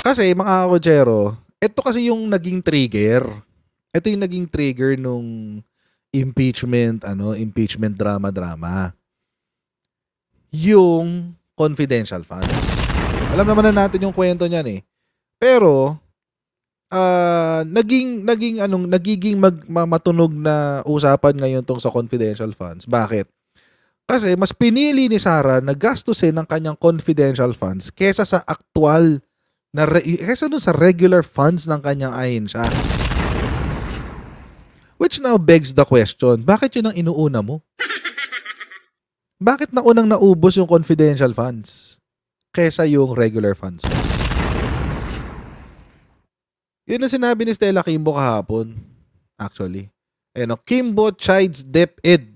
Kasi mga Kojero, ito kasi yung naging trigger. Ito yung naging trigger nung impeachment drama. Yung confidential funds. Alam naman na natin yung kwento niyan eh. Pero nagiging matunog na usapan ngayon tong sa confidential funds. Bakit? Kasi mas pinili ni Sara na gastusin ng kanyang confidential funds kesa sa actual kesa dun sa regular funds ng kanyang ahensya. Which now begs the question, bakit yun ang inuuna mo? Bakit naunang naubos yung confidential funds kesa yung regular funds? Yun ang sinabi ni Stella Kimbo kahapon. Actually. Kimbo chides DepEd.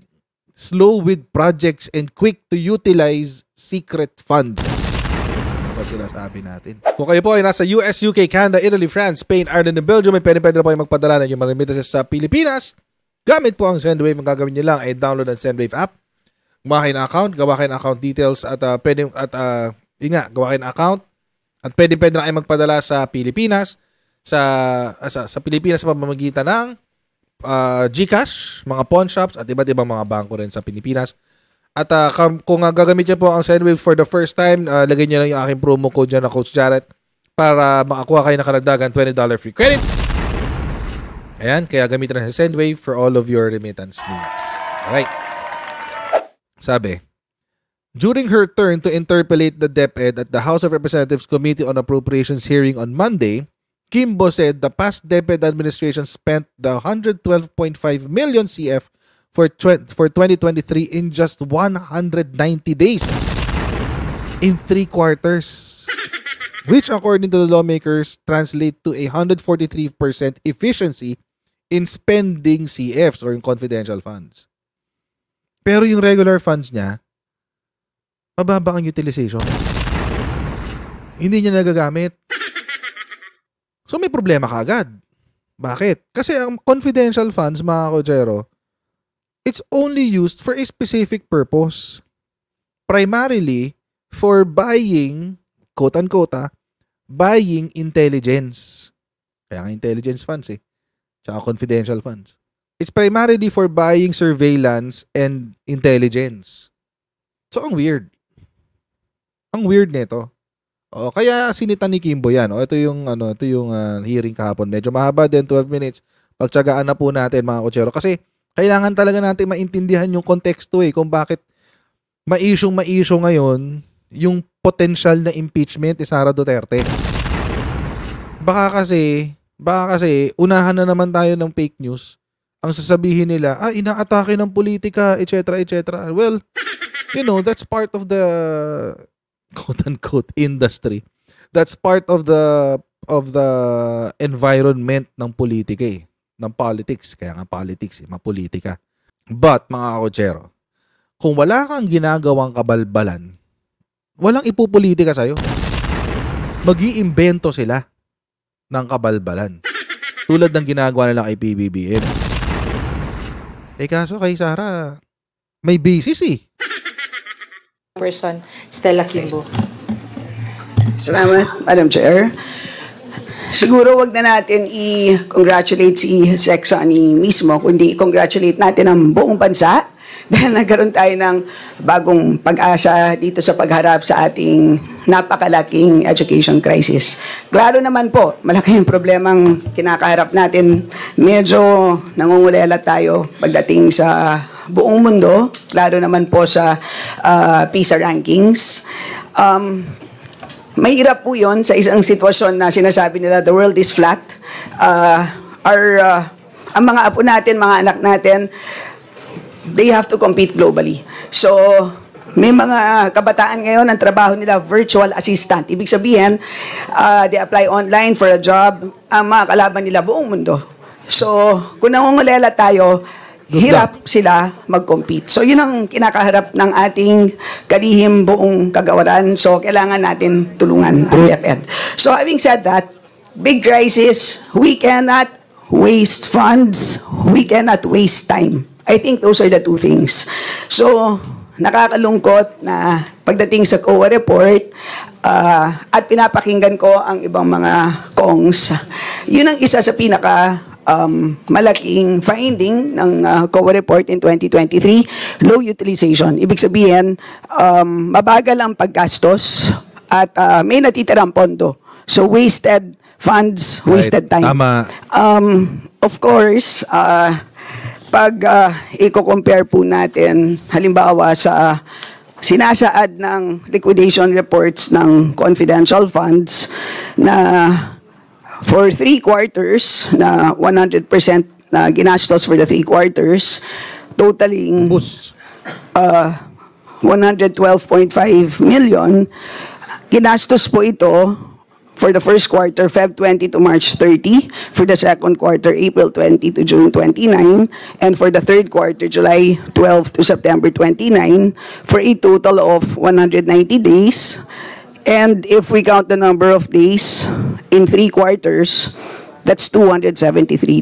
Slow with projects and quick to utilize secret funds. Ano ba sinasabi natin? Kung kayo po ay nasa US, UK, Canada, Italy, France, Spain, Ireland, and Belgium, may pwede na po yung magpadala ng yung remittances sa Pilipinas. Gamit po ang Sendwave. Ang gagawin nyo lang ay download ang Sendwave app. Gumawa kayo ng account, gawa kayo ng account details at gawa kayo ng account at pwede na kayo magpadala sa Pilipinas sa Pilipinas sa pamamagitan ng GCash, mga pawn shops at iba't ibang mga bangko rin sa Pilipinas. At kung gagamit niyo po ang Sendwave for the first time, lagay niyo lang yung aking promo code dyan na Coach Jarrett para makakuha kayo ng karagdagan $20 free credit. Ayan, kaya gamitin na sa Sendwave for all of your remittance needs. Alright. Sabi, during her turn to interpellate the DepEd at the House of Representatives Committee on Appropriations hearing on Monday, Kimbo said the past DepEd administration spent the 112.5 million CF for 2023 in just 190 days. In 3 quarters. Which according to the lawmakers translate to a 143% efficiency in spending CFs or in confidential funds. Pero yung regular funds niya, mababa ang utilization. Hindi niya nagagamit. So may problema kaagad. Bakit? Kasi ang confidential funds, mga Kojero, it's only used for a specific purpose. Primarily for buying, quote-unquote, buying intelligence. Kaya nga intelligence funds eh. Tsaka confidential funds. It's primarily for buying surveillance and intelligence. So, ang weird. Ang weird nito. Kaya sinita ni Kimbo yan. Ito yung hearing kahapon. Medyo mahaba din, 12 minutes. Pagtsagaan na po natin, mga Kochero. Kasi kailangan talaga natin maintindihan yung konteksto kung bakit ma-issue ngayon yung potential na impeachment ni Sara Duterte. Baka kasi unahan na naman tayo ng fake news. Ang sasabihin nila, inaatake ng politika, etc., etc. Well, that's part of the quote-unquote industry. That's part of the environment ng politika ng politics. Kaya nga politics, mapolitika. But, mga Kochero, kung wala kang ginagawang kabalbalan, walang ipupolitika sa'yo. Mag-iimbento sila ng kabalbalan. Tulad ng ginagawa nila kay PBBM. Kaso kay Sara, may basis Person, Stella Kimbo. Salamat, Madam Chair. Siguro wag na natin i-congratulate si Sexani mismo, kundi i-congratulate natin ang buong bansa dahil nagkaroon tayo ng bagong pag-asa dito sa pagharap sa ating napakalaking education crisis. Klaro naman po, malaki yung problemang kinakaharap natin. Medyo nangungulela tayo pagdating sa buong mundo. Klaro naman po sa PISA rankings. May hirap po yun sa isang sitwasyon na sinasabi nila the world is flat. Ang mga apo natin, mga anak natin, they have to compete globally. So, may mga kabataan ngayon, ang trabaho nila virtual assistant. Ibig sabihin, they apply online for a job, ang mga kalaban nila buong mundo. So, kung nangungulela tayo, hirap sila mag-compete. So, yun ang kinakaharap ng ating kalihim buong kagawaran. So, kailangan natin tulungan ang DepEd. So, having said that, big crisis, we cannot waste funds, we cannot waste time. I think those are the two things. So, nakakalungkot na pagdating sa COA report, at pinapakinggan ko ang ibang mga kongs. Yun ang isa sa pinaka malaking finding ng COA report in 2023, low utilization. Ibig sabihin, mabagal ang paggastos at may natitirang pondo. So wasted funds, wasted time. Tama. Of course, pag i-compare po natin, halimbawa sa sinasaad ng liquidation reports ng confidential funds na for 3 quarters na 100% na ginastos for the 3 quarters, totaling Bus. 112.5 million. Ginastos po ito for the first quarter, Feb 20 to March 30, for the second quarter, April 20 to June 29, and for the third quarter, July 12 to September 29, for a total of 190 days. And if we count the number of days in 3 quarters, that's 273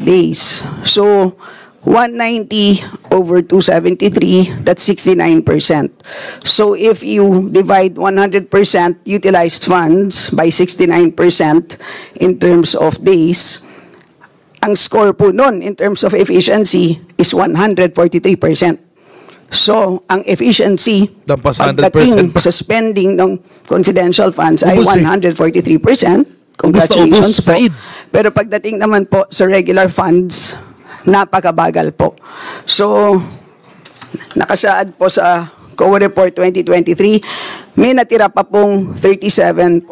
days. So 190 over 273, that's 69%. So if you divide 100% utilized funds by 69% in terms of days, ang score po nun in terms of efficiency is 143%. So, ang efficiency Lampas 100% pagdating pa. sa spending ng confidential funds ay Ubus eh. 143%. Congratulations ubus, po. Said. Pero pagdating naman po sa regular funds, napakabagal po. So, nakasaad po sa COA Report 2023, may natira pa pong 37.7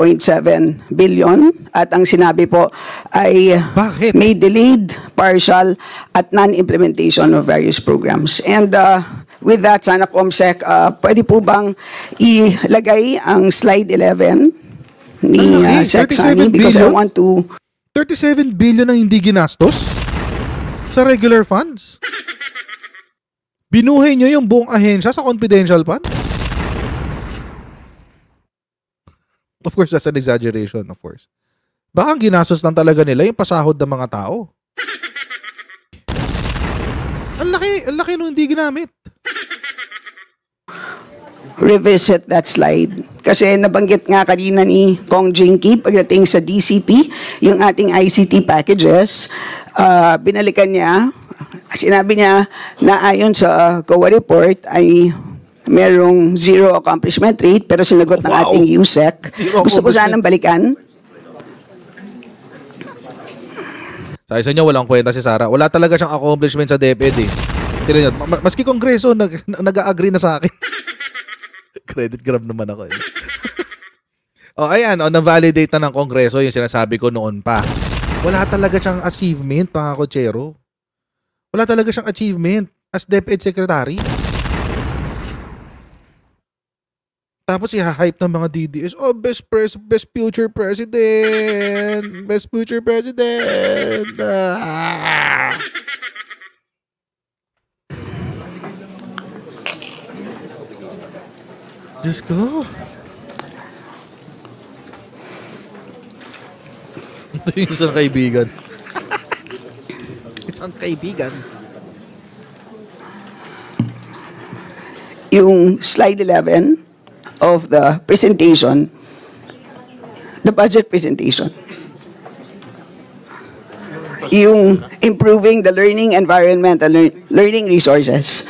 billion at ang sinabi po ay Bakit? may delayed, partial at non-implementation of various programs. And with that, sana Comsec, pwede po bang ilagay ang slide 11 ni Sec 37 Sani because I billion? want to 37 billion ang hindi ginastos sa regular funds. Binuhay nyo yung buong ahensya sa confidential funds? Of course, that's an exaggeration, of course. Baka ang ginastos lang talaga nila yung pasahod ng mga tao. Ang laki nung hindi ginamit. revisit that slide. Kasi nabanggit nga kanina ni Kong Jinky pagdating sa DCP, yung ating ICT packages, binalikan niya, sinabi niya na ayon sa COA report ay merong zero accomplishment rate pero sinagot ng Wow. ating USEC. Zero Gusto ko sanang accomplishment. balikan. Sa isa niya, walang kwenta si Sara. Wala talaga siyang accomplishment sa DepEd eh. Tignan niyo, maski Kongreso, nag-agree na sa akin. Credit grab naman ako eh. Ayan, na-validate na ng Kongreso yung sinasabi ko noon pa. Wala talaga siyang achievement, mga kotsero. Wala talaga siyang achievement as DepEd Secretary. Tapos i-hype ng mga DDS, best future president. Best future president. Diyos ko. Ito yung isang kaibigan. Isang kaibigan. Yung slide 11 of the presentation, the budget presentation. Yung improving the learning environment and learning resources.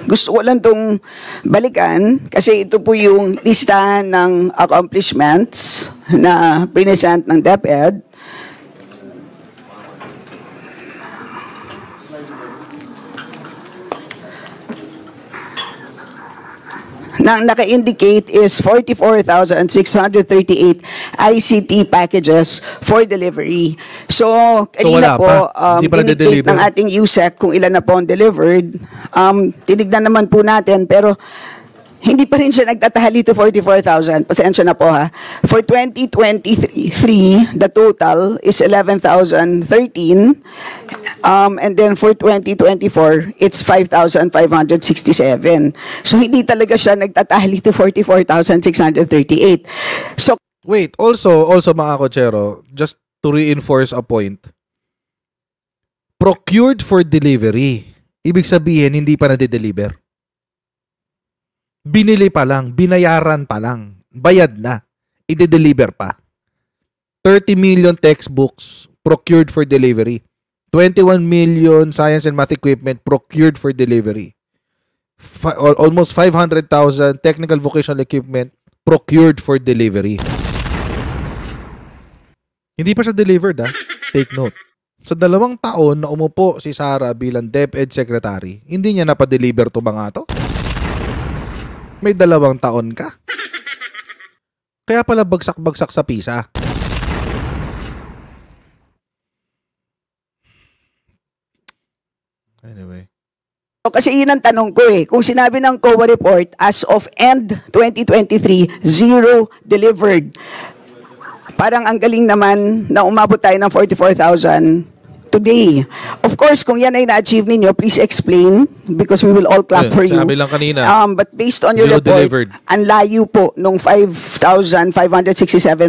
Gusto ko lang itong balikan kasi ito po yung lista ng accomplishments na present ng DepEd. Nang naka-indicate is 44,638 ICT packages for delivery. So, kanina wala pa. Hindi pa indicate nade-deliver. ng ating USEC kung ilan na po ang delivered. Tinignan naman po natin, pero hindi pa rin siya nagtatahali to 44,000. Pasensya na po ha. For 2023, the total is 11,013. And then for 2024, it's 5,567. So hindi talaga siya nagtatahali to 44,638. So Wait, also mga kotsero, just to reinforce a point. procured for delivery. Ibig sabihin, hindi pa na-deliver. Binili pa lang, binayaran pa lang, bayad na, i-deliver pa. 30 million textbooks procured for delivery. 21 million science and math equipment procured for delivery. Almost 500,000 technical vocational equipment procured for delivery. Hindi pa siya delivered, ha? Take note. Sa 2 taon na umupo si Sara bilang DepEd Secretary, hindi niya napadeliver to mga to? May 2 taon ka? Kaya pala bagsak-bagsak sa PISA. Anyway. Kasi yun ang tanong ko eh. Kung sinabi ng COA report, as of end 2023, 0 delivered. Parang ang galing naman na umabot tayo ng 44,000 today. Of course, kung yan ay na-achieve ninyo, please explain because we will all clap for you. Sabi lang kanina. But based on your 0 report, delivered. ang layo po nung 5,567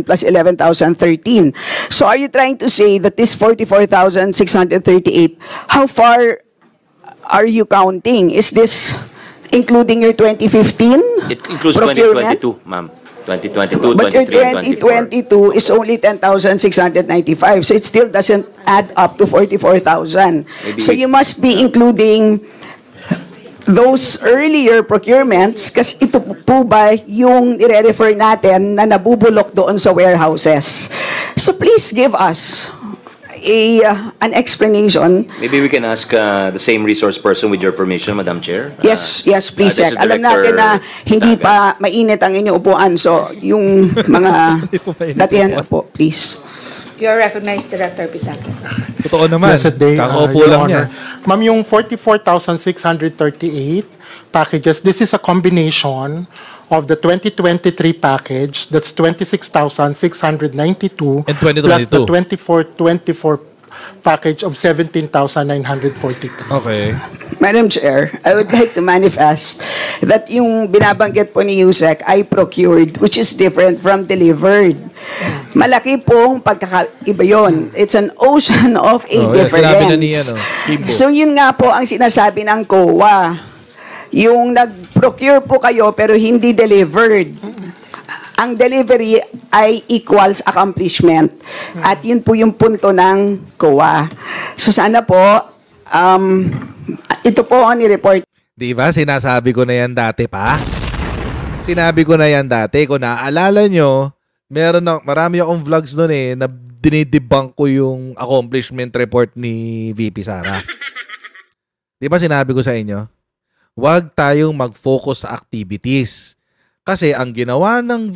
plus 11,013. So are you trying to say that this 44,638, how far are you counting? Is this including your 2015 It includes procurement? 2022, ma'am. 2022, But your 23, and 2022 24. is only 10,695. So it still doesn't add up to 44,000. Maybe So we- you must be including those earlier procurements kasi ito po ba yung nire-refer natin na nabubulok doon sa warehouses. So please give us an explanation. Maybe we can ask the same resource person with your permission, Madam Chair. Yes, please, this Sec. is Alam Director natin na hindi Dagan. pa mainit ang inyong upuan. So, yung mga pa mainit datihan ang po, please. You are recognized, Director Pitaka. Totoo naman. Blessed day, Kakaupo Your lang niya. Honor. Ma'am, yung 44,638 packages, this is a combination of the 2023 package, that's 26,692, And plus 2022. the 24 package of 17,943. Okay. Madam Chair, I would like to manifest that yung binabanggit po ni Yusek ay procured, which is different from delivered. Malaki pong pagkakaiba yun. It's an ocean of a Oh, yeah, difference. sinabi na ni, Kimbo. So yun nga po ang sinasabi ng COA. Yung nag-procure po kayo pero hindi delivered. Ang delivery ay equals accomplishment. At yun po yung punto ng COA. So sana po, ito po ang ni-report. Di ba? Sinasabi ko na yan dati pa. Sinabi ko na yan dati. Kung naaalala nyo, marami akong vlogs doon eh na dinidebunk ko yung accomplishment report ni VP Sara. Di ba sinabi ko sa inyo? Huwag tayong mag-focus sa activities. Kasi ang ginawa ng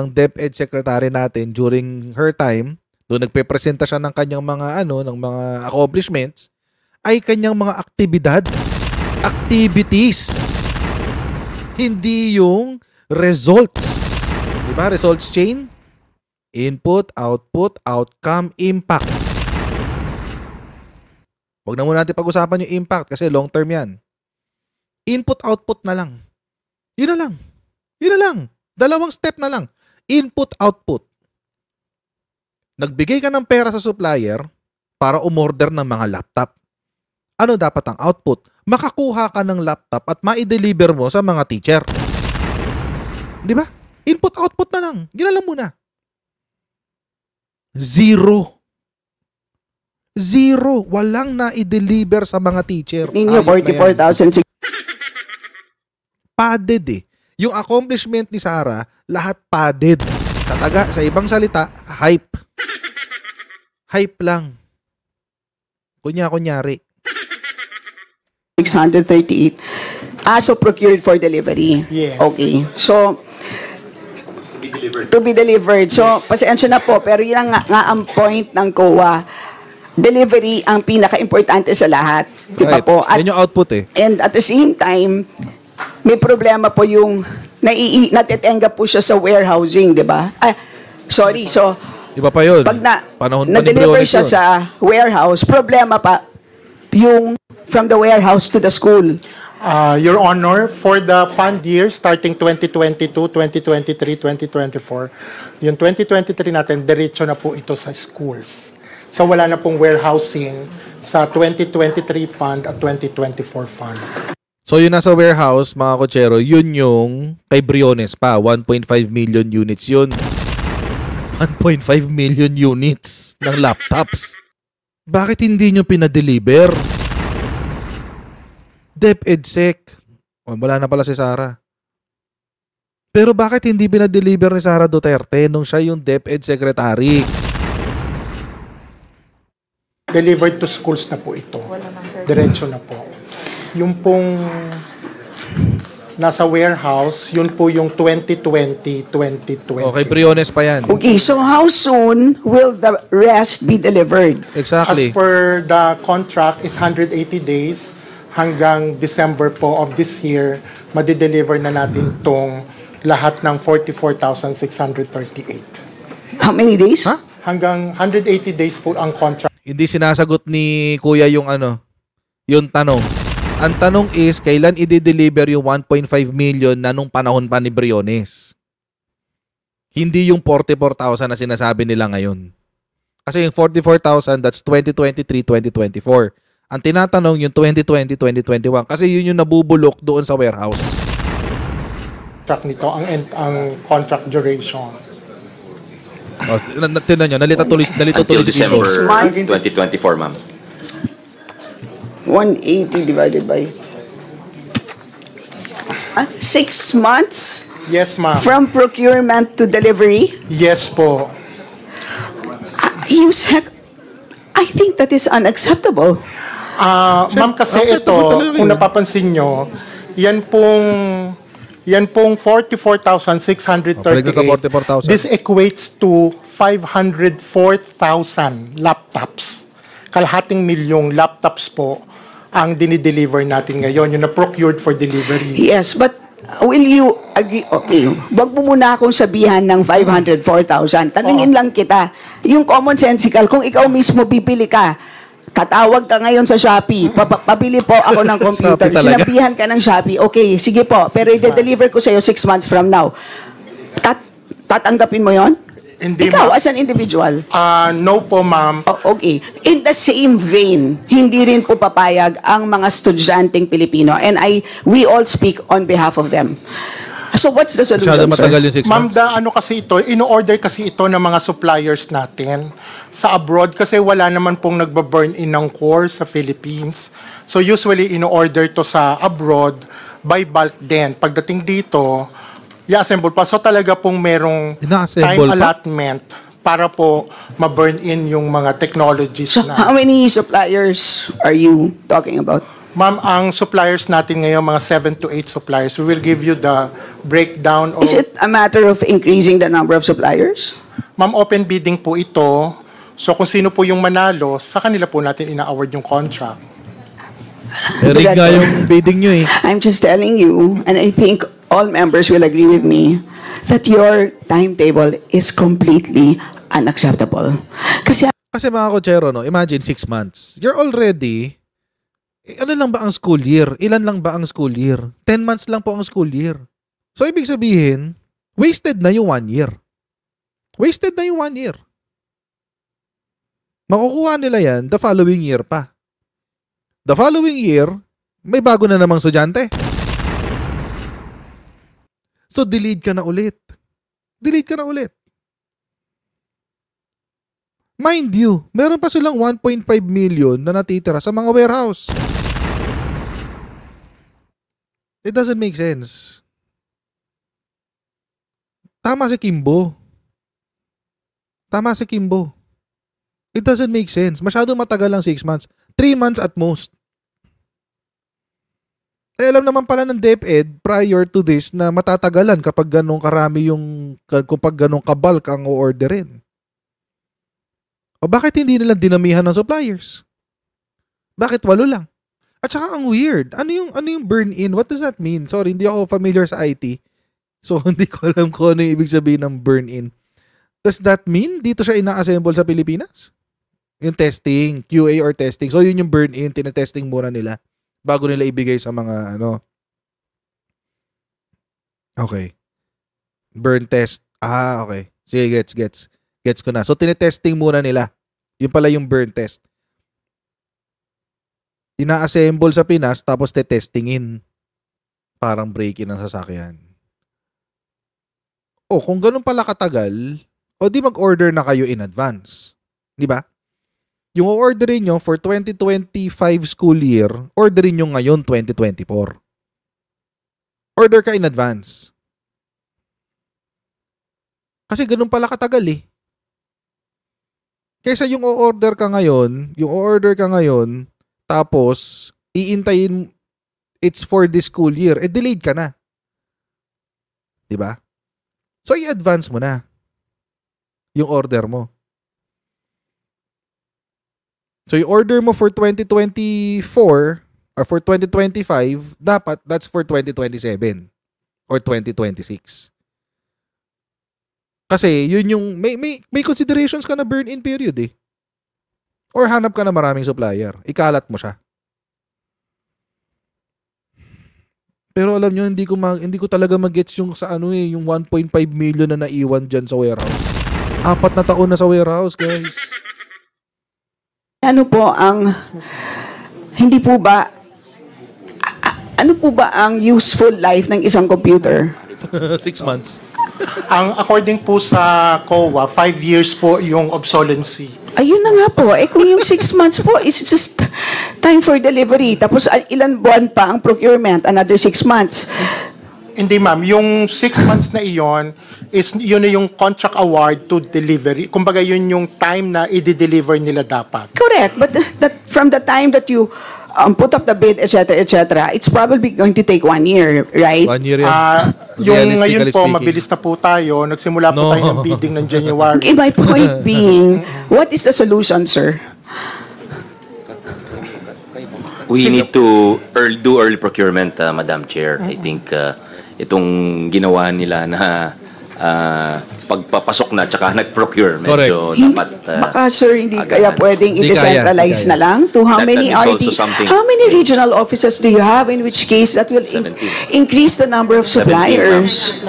DepEd Secretary natin during her time, doon nagpe-presenta siya ng kanyang mga ng mga accomplishments, ay kanyang mga activities. Hindi yung results. 'Di ba? Results chain, input, output, outcome, impact. Huwag na muna natin pag-usapan yung impact kasi long term 'yan. Input, output na lang. Yun na lang. Yun na lang. 2 step na lang. Input, output. Nagbigay ka ng pera sa supplier para umorder ng mga laptop. Ano dapat ang output? Makakuha ka ng laptop at ma-deliver mo sa mga teacher. Di ba? Input, output na lang. Yun na lang muna. 0. Walang na-deliver sa mga teacher. Ninyo, Ayun na yan. 44,000. Padded eh. Yung accomplishment ni Sara, lahat padded. Sa ibang salita, hype. Hype lang. Kunyari. 638. So procured for delivery. Yes. Okay. So, to be delivered. So, pasensya na po, pero yun nga ang point ng COA. Delivery ang pinaka-importante sa lahat. Di ba Right. po? At, Yan yung output eh. and at the same time, may problema po yung natitenga po siya sa warehousing, di ba? Sorry. So, Iba pa yun. pag Panahon pa ni na-deliver Briones siya yun. sa warehouse, problema pa yung from the warehouse to the school. Your Honor, for the fund year starting 2022, 2023, 2024, yung 2023 natin, diretso na po ito sa schools. So wala na pong warehousing sa 2023 fund at 2024 fund. So yung nasa warehouse, mga kotsero, yun yung kay Briones pa. 1.5 million units yun. 1.5 million units ng laptops. Bakit hindi nyo pinadeliver? DepEdSec. Wala na pala si Sara. Pero bakit hindi pinadeliver ni Sara Duterte nung siya yung DepEd Secretary? Delivered to schools na po ito. Diretso na po. Yung pong nasa warehouse, yun po yung 2020. Okay, Briones pa yan. Okay, so how soon will the rest be delivered? Exactly. As per the contract is 180 days hanggang December po of this year, madideliver na natin tong lahat ng 44,638. How many days? Ha? Hanggang 180 days po ang contract. Hindi sinasagot ni Kuya yung yung tanong. Ang tanong is, kailan i-deliver yung 1.5 million na nung panahon pa ni Briones? Hindi yung 44,000 na sinasabi nila ngayon. Kasi yung 44,000, that's 2023-2024. Ang tinatanong yung 2020-2021 kasi yun yung nabubulok doon sa warehouse. Nito ang contract duration. Tinan nyo, nalito tuloy Until si December Kiko. 2024, ma'am. 180 divided by 6 months Yes, ma'am. from procurement to delivery. Yes po. You said, I think that is unacceptable. Ma'am, kasi acceptable talaga ito, kung yun. napapansin nyo, yan pong 44,638. Balik na sa 44,000. This equates to 504,000 laptops. Kalahating milyong laptops po ang dinideliver natin ngayon, yung na-procured for delivery. Yes, but will you agree? Okay, wag mo muna akong sabihan ng 504,000. Tanungin lang kita, yung common sensical, kung ikaw mismo bibili ka, tatawag ka ngayon sa Shopee, pabili po ako ng computer. Shopee talaga? Sinabihan ka ng Shopee, okay, sige po, pero i-deliver ko sa'yo 6 months from now. Tatanggapin mo yon? Hindi, Ikaw, ma'am. as an individual. No po, ma'am. Oh, okay. In the same vein, hindi rin po papayag ang mga estudyanteng Pilipino. And we all speak on behalf of them. So what's the solution, Masyado sir? matagal yung 6 Ma'am, months. kasi ito, ino-order kasi ito ng mga suppliers natin sa abroad kasi wala naman pong nagba-burn in ng core sa Philippines. So usually, ino-order to sa abroad by bulk din. Pagdating dito, i-assemble pa. So talaga pong merong Ina-assemble time pa? allotment para po ma-burn in yung mga technologies So na. how many suppliers are you talking about? Ma'am, ang suppliers natin ngayon, mga 7 to 8 suppliers. We will give you the breakdown of... Is it a matter of increasing the number of suppliers? Ma'am, open bidding po ito. So kung sino po yung manalo, sa kanila po natin ina-award yung contract. Rig nga yung bidding nyo eh. I'm just telling you, and I think all members will agree with me, that your timetable is completely unacceptable. Kasi Kasi mga kotsero, no, imagine 6 months. You're already, ano lang ba ang school year? Ilan lang ba ang school year? 10 months lang po ang school year. So, ibig sabihin, wasted na yung 1 year. Wasted na yung 1 year. Makukuha nila yan the following year pa. The following year, may bago na namang estudyante. So, delete ka na ulit. Delete ka na ulit. Mind you, meron pa silang 1.5 million na natitira sa mga warehouse. It doesn't make sense. Tama si Kimbo. Tama si Kimbo. It doesn't make sense. Masyado matagal lang 6 months. 3 months at most. Eh, alam naman pala ng DepEd prior to this na matatagalan kapag ganong karami kapag ganong kabalk ang o-orderin. O bakit hindi nila dinamihan ng suppliers? Bakit 8 lang? At saka ang weird. Ano yung burn-in? What does that mean? Sorry, hindi ako familiar sa IT. So, hindi ko alam kung ano yung ibig sabihin ng burn-in. Does that mean dito siya ina-assemble sa Pilipinas? Yung testing, QA or testing. So, yun yung burn-in. Tinetesting muna nila bago nila ibigay sa mga Okay. Burn test. Okay. Sige, gets ko na. So, tinetesting muna nila Yun pala yung burn test. Ina-assemble sa Pinas tapos te-testingin. Parang break-in ng sasakyan. O, kung ganun pala katagal, o di mag-order na kayo in advance. Di ba? Yung orderin nyo for 2025 school year, orderin nyo ngayon 2024. Order ka in advance. Kasi ganun pala katagal eh. Kaysa yung o-order ka ngayon, tapos iintayin it's for this school year, delayed ka na. 'Di ba? So i-advance mo na yung order mo. So yung order mo for 2024 or for 2025, dapat that's for 2027 or 2026. Kasi yun yung may considerations ka na burn-in period eh. Or hanap ka na maraming supplier. Ikalat mo siya. Pero alam nyo, hindi ko talaga mag-gets yung sa yung 1.5 million na naiwan dyan sa warehouse. 4 na taon na sa warehouse, guys. Ano po ang ang useful life ng isang computer? 6 months. Ang according po sa COA, 5 years po yung obsolescency. Ayun na nga po. Kung yung 6 months po is just time for delivery, tapos ilan buwan pa ang procurement, another 6 months. Hindi ma'am, yung 6 months na iyon is yun na yung contract award to delivery. Kumbaga yun yung time na i-deliver nila dapat. Correct. But that from the time that you put up the bid, etc., it's probably going to take 1 year, right? 1 year yan. Yung ngayon Realistically po, speaking. mabilis na po tayo. Nagsimula po tayo ng bidding ng January. Okay, my point being, what is the solution, sir? We need to do early procurement, Madam Chair. I think itong ginawa nila na pagpapasok na tsaka nag-procure, medyo dapat... Baka, sir, hindi kaya agahan. pwedeng Hindi i-decentralize kaya. na lang? To how That many is also something. how many regional offices do you have, in which case that will 17. increase the number of 17, ma'am. suppliers?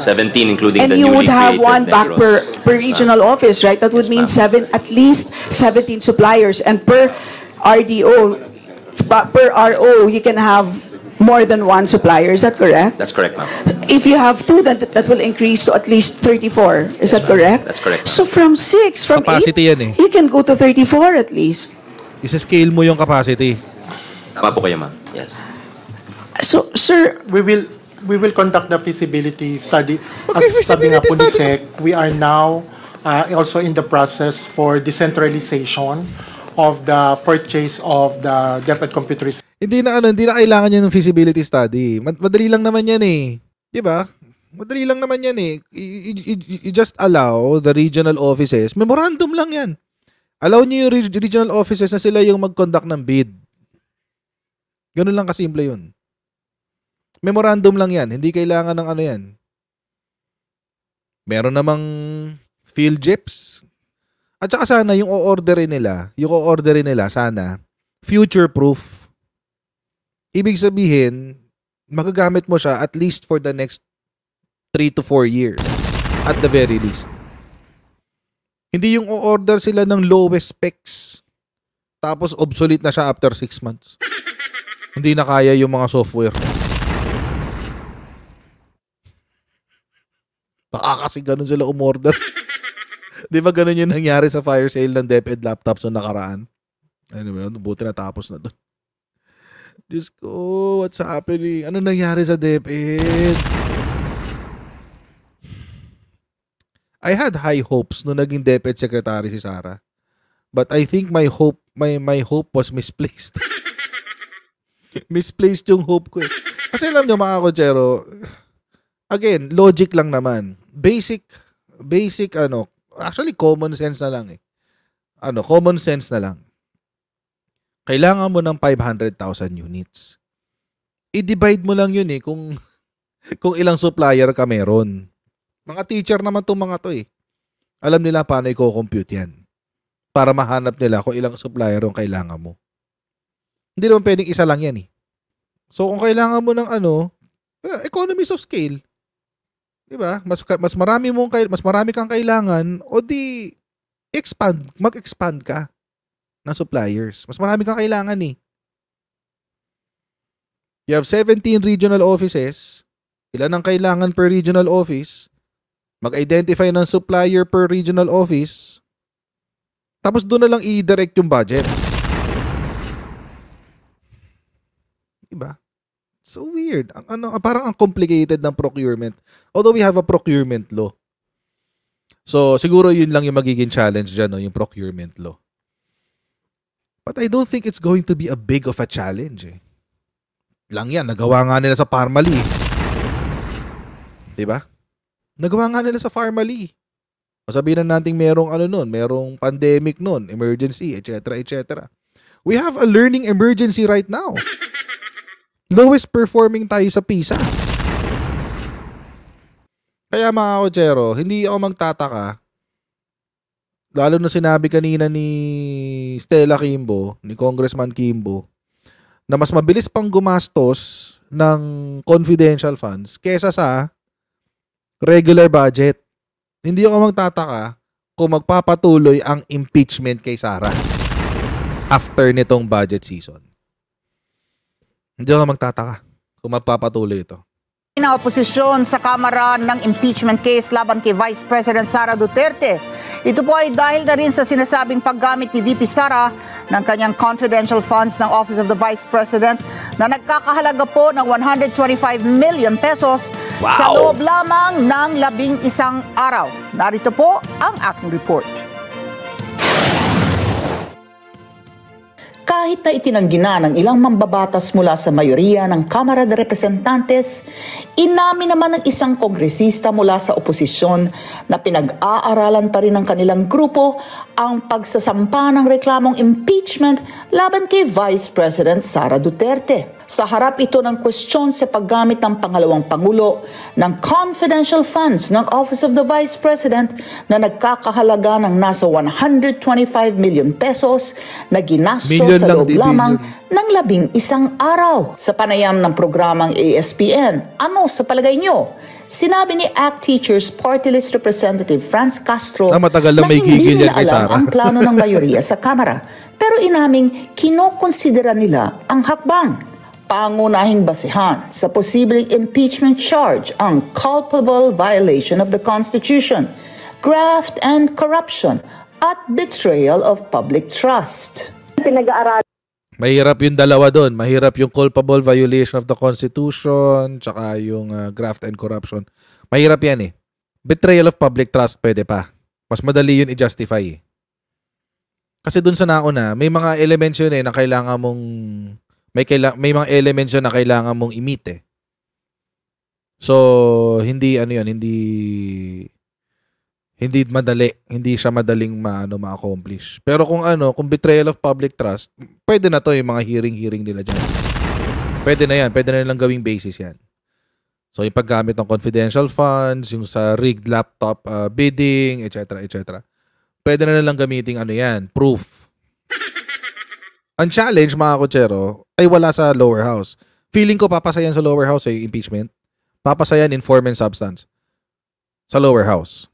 17, including And the you newly would have created one back Negros. per regional office, right? That would mean Yes, ma'am. at least 17 suppliers. And per RDO, per RO, you can have more than one supplier. Is that correct? That's correct, ma'am. If you have 2, that will increase to at least 34. Is that correct? That's correct. So from 6, from 8, Capacity yan eh. you can go to 34 at least. Isa-scale mo yung capacity. Tama po kayo, ma'am. Yes. So, sir, We will conduct the feasibility study. Okay, As sabi nga po ni feasibility SEC, we are now also in the process for decentralization of the purchase of the DepEd computers. Hindi na kailangan yun ng feasibility study. Madali lang naman yan eh. 'Di ba? Madali lang naman yan eh. You just allow the regional offices. Memorandum lang yan. Allow niyo yung regional offices na sila yung mag-conduct ng bid. Ganun lang kasimple yun. Memorandum lang yan. Hindi kailangan ng ano yan. Meron namang field jeeps. At saka sana yung o-orderin nila sana future-proof. Ibig sabihin, magagamit mo siya at least for the next 3 to 4 years. At the very least. Hindi yung o-order sila ng lowest specs. Tapos obsolete na siya after 6 months. Hindi na kaya yung mga software. Baka kasi ganun sila umorder. Di ba ganun yung nangyari sa fire sale ng DepEd laptops na nakaraan? Anyway, buti natapos na doon. Diyos ko, what's happening? Ano nangyari sa DepEd? I had high hopes nung naging DepEd secretary si Sara. But I think my hope was misplaced. Misplaced yung hope ko eh. Kasi alam nyo mga kotsero, again, logic lang naman. Basic actually common sense na lang eh. Common sense na lang. Kailangan mo ng 500,000 units. I-divide mo lang yun eh kung ilang supplier ka meron. Mga teacher naman itong mga to eh. Alam nila paano i-compute yan. Para mahanap nila kung ilang supplier yung kailangan mo. Hindi naman pwedeng isa lang yan eh. So kung kailangan mo ng economies of scale. 'Di ba? Mas marami kang kailangan o di mag-expand ka ng suppliers. Mas marami kang kailangan eh. You have 17 regional offices. Ilan ang kailangan per regional office? Mag-identify ng supplier per regional office. Tapos doon na lang i-direct yung budget. Diba? So weird. Parang ang complicated ng procurement. Although we have a procurement law. So siguro yun lang yung magiging challenge dyan, no? Yung procurement law. But I don't think it's going to be a big of a challenge eh. Lang yan, nagawa nga nila sa Parmali. Diba? Nagawa nga nila sa Parmali. O sabihin na natin merong merong pandemic nun, emergency, etc., etc. We have a learning emergency right now. Lowest performing tayo sa PISA. Kaya mga kotsero, hindi ako magtataka. Lalo na sinabi kanina ni Stella Kimbo, ni Congressman Kimbo, na mas mabilis pang gumastos ng confidential funds kesa sa regular budget. Hindi ako magtataka kung magpapatuloy ang impeachment kay Sara after nitong budget season. Hindi ako magtataka kung magpapatuloy ito. Na oposisyon sa Kamara ng impeachment case laban kay Vice President Sara Duterte. Ito po ay dahil na rin sa sinasabing paggamit ni VP Sara ng kanyang confidential funds ng Office of the Vice President na nagkakahalaga po ng 125 million pesos sa loob lamang ng 11 araw. Narito po ang aking report. Kahit na itinanggi na ng ilang mambabatas mula sa mayoriya ng Kamara de Representantes, inamin naman ng isang kongresista mula sa oposisyon na pinag-aaralan pa rin ng kanilang grupo ang pagsasampa ng reklamong impeachment laban kay Vice President Sara Duterte. Sa harap ito ng kwestiyon sa paggamit ng pangalawang Pangulo ng confidential funds ng Office of the Vice President na nagkakahalaga ng nasa 125 million pesos na ginastos sa loob lamang ng 11 araw. Sa panayam ng programang ASPN, ano sa palagay nyo? Sinabi ni ACT Teachers Party List Representative Franz Castro na hindi nila alam ang plano ng mayoriya sa Kamara, pero inaming kinokonsidera nila ang hakbang. Pangunahing basehan sa posibleng impeachment charge ang culpable violation of the Constitution, graft and corruption, at betrayal of public trust. Mahirap yung dalawa doon. Mahirap yung culpable violation of the Constitution, tsaka yung graft and corruption. Mahirap yan eh. Betrayal of public trust, pwede pa. Mas madali yun i-justify eh. Kasi doon sa nauna, may mga elements yun eh na kailangan mong may mga elements yun na kailangan mong i-meet eh. So, hindi madali. Hindi siya madaling ma-accomplish. Pero kung betrayal of public trust, pwede na to yung mga hearing nila dyan. Pwede na yan. Pwede na nilang gawing basis yan. So, yung paggamit ng confidential funds, yung sa rigged laptop bidding, etc., etc. Pwede na nilang gamitin proof. Ang challenge, mga kotsero, ay wala sa lower house. Feeling ko papasayan sa lower house ay impeachment. Papasayan in form and substance sa lower house.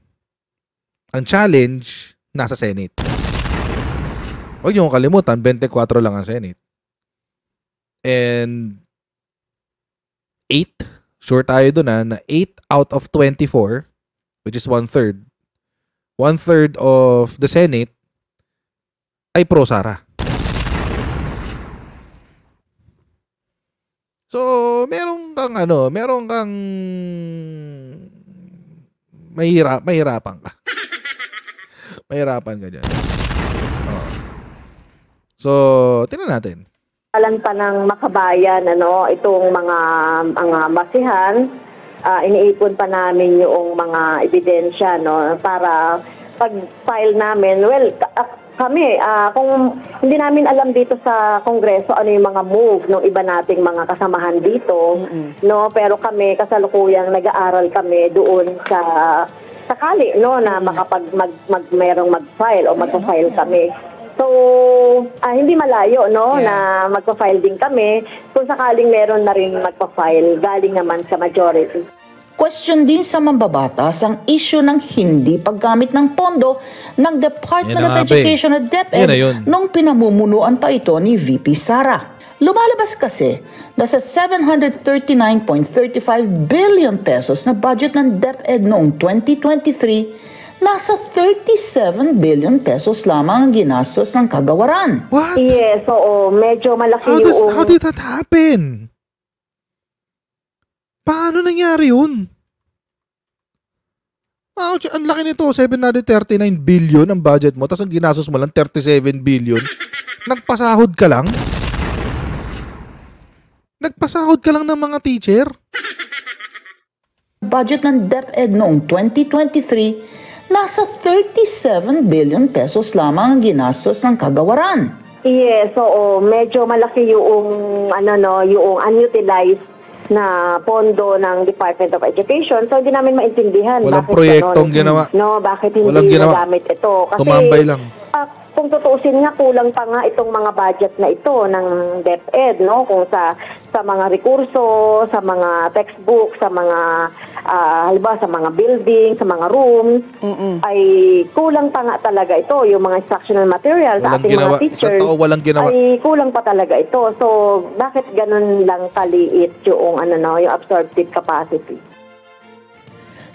Ang challenge, nasa Senate. Huwag niyo kalimutan, 24 lang ang Senate. And 8, sure tayo doon na 8 out of 24, which is 1/3 of the Senate ay pro-Sara. So, meron kang mahirapan ka. Mahirapan ka dyan. Oh. So, tingnan natin. Alan pa ng makabayan, itong mga basihan, iniipon pa namin yung mga ebidensya, para pag-file namin, kami, kung hindi namin alam dito sa Kongreso ano yung mga move ng iba nating mga kasamahan dito, pero kami kasalukuyang nag-aaral kami doon sa sakali, na merong mag-file o mag-file kami. So, hindi malayo, na magpa-file din kami kung sakaling meron na rin magpa-file galing naman sa majority. Question din sa mambabatas ang issue ng hindi paggamit ng pondo ng Department Yan of na nga, Education at Yan na DepEd yun. nung pinamumunuan pa ito ni VP Sara. Lumalabas kasi na sa 739.35 billion pesos na budget ng DepEd noong 2023, nasa 37 billion pesos lamang ang ginastos ng kagawaran. What? Yes, oo. Medyo malaki yung... How did that happen? Paano nangyari yun? Ouch, ang laki nito, 739 billion ang budget mo, tapos ang ginastos mo lang 37 billion. Nagpasahod ka lang? Nagpasahod ka lang ng mga teacher? Budget ng DepEd noong 2023, nasa 37 billion pesos lamang ang ginastos ng kagawaran. Yes, oo. Medyo malaki yung, yung unutilized na pondo ng Department of Education. So, hindi namin maintindihan Walang bakit proyektong ganon. ginawa. No, bakit hindi Walang ginawa. nagamit ito. Kasi, Tumambay lang. kung tutuusin nga, kulang pa nga itong mga budget na ito ng DepEd, no? Kung sa mga rekurso, sa mga textbook, sa mga, halimbawa sa mga building, sa mga rooms, ay kulang pa nga talaga ito. Yung mga instructional materials sa Walang ating ginawa. mga teachers, Sa tao, walang ginawa. ay kulang pa talaga ito. So, bakit ganun lang kaliit yung, yung absorptive capacity?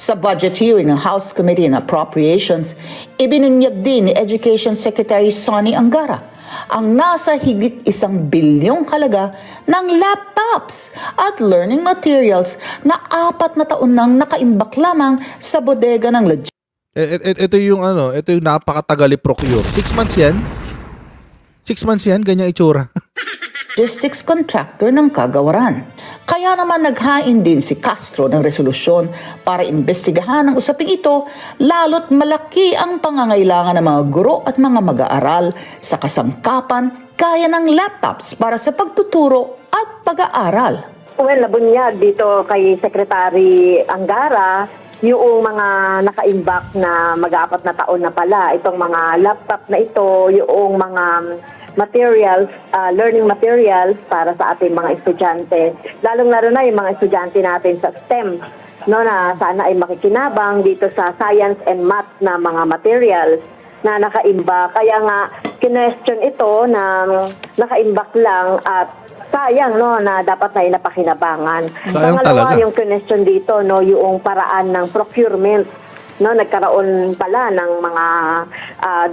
Sa budget hearing ng House Committee on Appropriations, ibinunyag din ni Education Secretary Sonny Angara ang nasa higit 1 bilyong halaga ng laptops at learning materials na 4 na taon nang nakaimbak lamang sa bodega ng Ito yung ito yung napakatagal i-procure. 6 months yan? 6 months yan, ganyan itsura. logistics contractor ng kagawaran. Kaya naman naghain din si Castro ng resolusyon para imbestigahan ang usaping ito, lalo't malaki ang pangangailangan ng mga guro at mga mag-aaral sa kasangkapan gaya ng laptops para sa pagtuturo at pag-aaral. Well, nabunyag dito kay Secretary Angara yung mga nakaimbak na mag-4 na taon na pala. Itong mga laptop na ito, yung mga materials, learning materials para sa ating mga estudyante. Lalong-lalo na yung mga estudyante natin sa STEM, no, na sana ay makikinabang dito sa science and math na mga materials na nakaimbak. Kaya nga, kinwestiyon ito na nakaimbak lang at sayang, no, na dapat na inapakinabangan. Sayang Pangalawa, talaga. yung question dito, no, yung paraan ng procurement, no, nagkaroon pala ng mga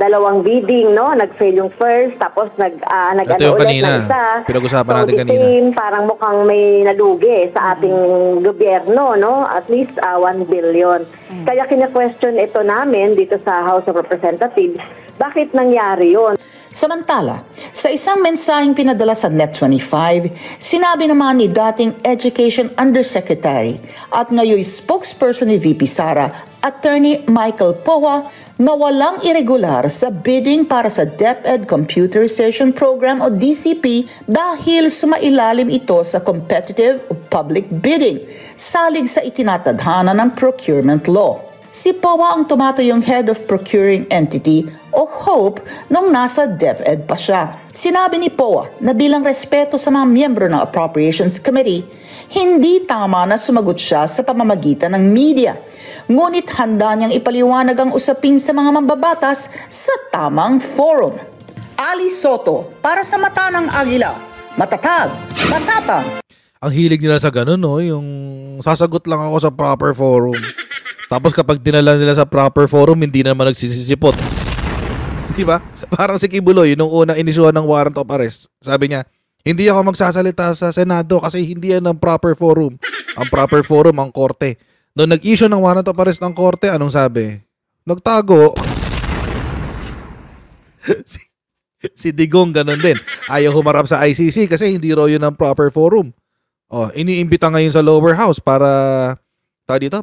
2 bidding, no, nag-fail yung first, tapos Ito yung ulit kanina. ng isa. Pinag-usapan natin the kanina. same, parang mukhang may nalugi sa ating gobyerno, no, at least 1 billion. Kaya kina-question ito namin dito sa House of Representatives, bakit nangyari yun? Samantala, sa isang mensaheng pinadala sa Net25, sinabi naman ni dating Education Undersecretary at ngayon spokesperson ni VP Sara, Attorney Michael Powa, na walang irregular sa bidding para sa DepEd Computerization Program o DCP dahil sumailalim ito sa competitive public bidding, salig sa itinatadhana ng procurement law. Si Powa ang tumatayong Head of Procuring Entity o HOPE nung nasa DepEd pa siya. Sinabi ni Powa na bilang respeto sa mga miyembro ng Appropriations Committee, hindi tama na sumagot siya sa pamamagitan ng media. Ngunit handa niyang ipaliwanag ang usapin sa mga mambabatas sa tamang forum. Ali Soto, para sa Mata ng Agila, matatag, matapang. Ang hilig nila sa ganun, no? Yung sasagot lang ako sa proper forum. Tapos kapag dinala nila sa proper forum, hindi naman nagsisisipot. Di ba? Parang si Kibuloy, nung unang inisyuhan ng warrant of arrest, sabi niya, hindi ako magsasalita sa Senado kasi hindi yan ang proper forum. Ang proper forum, ang korte. Noong nag-issue ng warrant of arrest ng korte, anong sabi? Nagtago. si Digong, ganun din. Ayaw humarap sa ICC kasi hindi raw yun ang proper forum. Oh, iniimbita ngayon sa lower house para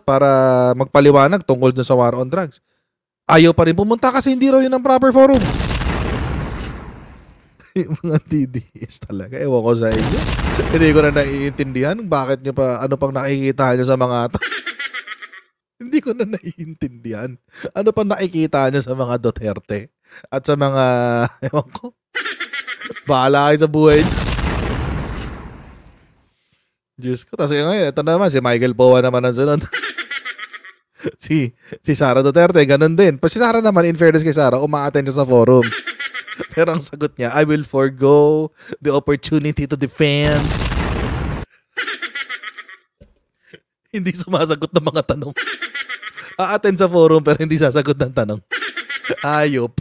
para magpaliwanag tungkol dun sa war on drugs. Ayaw pa rin pumunta kasi hindi raw yun ang proper forum. Yung mga TDS talaga. Ewan ko sa inyo. Hindi ko na naiintindihan bakit nyo pa, ano pang nakikita nyo sa mga to. Hindi ko na naiintindihan. Ano pang nakikita nyo sa mga Duterte at sa mga, ewan ko, bahala kayo sa buhay nyo. Diyos ko. Tapos ngayon, ito naman, si Michael Poa naman ang sunod. si Sara Duterte, ganun din. Pero si Sara naman, in fairness kay Sara, uma-attend siya sa forum. Pero ang sagot niya, I will forgo the opportunity to defend. Hindi sumasagot ng mga tanong. A-attend sa forum pero hindi sasagot ng tanong. Ayop.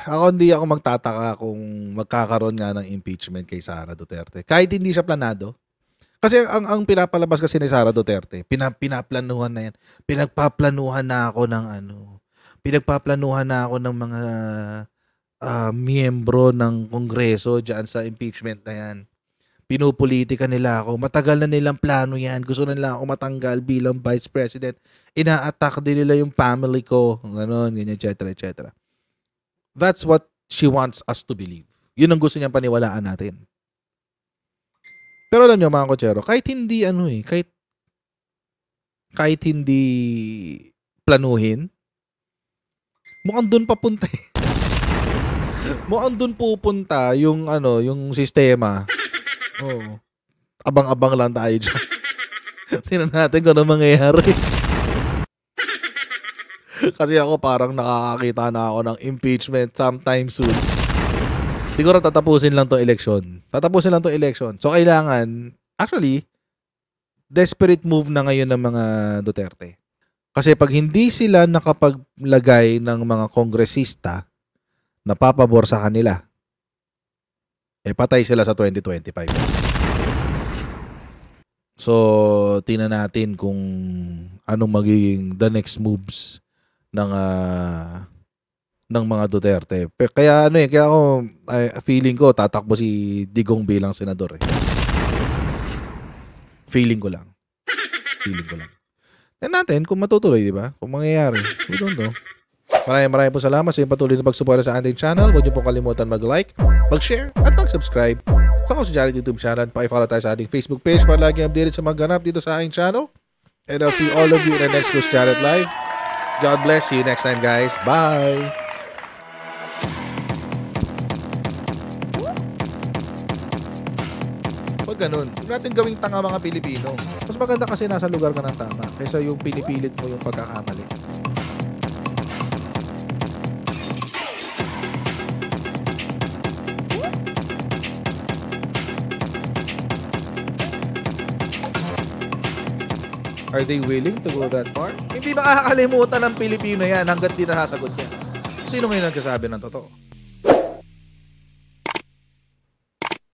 Hindi ako magtataka kung magkakaroon nga ng impeachment kay Sara Duterte. Kahit hindi siya planado. Kasi ang pinapalabas kasi ni Sara Duterte, pinaplanuhan na yan. Pinagpaplanuhan na ako ng mga miyembro ng Kongreso dyan sa impeachment na yan. Pinupolitika nila ako. Matagal na nilang plano yan. Gusto nila ako matanggal bilang Vice President. Ina-attack din nila yung family ko. Ganon, ganyan, etc. That's what she wants us to believe. Yun ang gusto niyang paniwalaan natin. Pero alam niyo mga kotsero, kahit hindi kahit hindi planuhin, mukhang doon papunta eh. Mukhang doon pupunta yung sistema. Oo. Abang-abang lang tayo dyan. Tingnan natin kung ano mangyayari. Kasi ako parang nakakakita na ako ng impeachment sometime soon. Siguro tatapusin lang to election. So kailangan, actually, desperate move na ngayon ng mga Duterte. Kasi pag hindi sila nakapaglagay ng mga kongresista na papabor sa kanila, patay sila sa 2025. So, tingnan natin kung anong magiging the next moves ng mga Duterte. Kaya ako feeling ko tatakbo si Digong bilang senador eh. Feeling ko lang. Tingnan natin kung matutuloy, di ba? Kung mangyayari. We don't know. Maraming po salamat sa inyong patuloy na pagsuporta sa ating channel. Huwag niyo po kalimutan mag-like, mag-share, at mag-subscribe sa Coach Jared YouTube channel. Paki-follow tayo sa ating Facebook page para lagi updated sa mga ganap dito sa aking channel. And I'll see all of you in the next Coach Jared Live. God bless. See you next time, guys. Bye! Huwag ganun. Huwag natin gawing tanga mga Pilipino. Mas maganda kasi nasa lugar ka ng tama kaysa yung pinipilit mo yung pagkakamali. Are they willing to go that far? Hindi makakalimutan ng Pilipino yan hanggat di nasasagot niya. Sino ngayon nagsasabi ng totoo?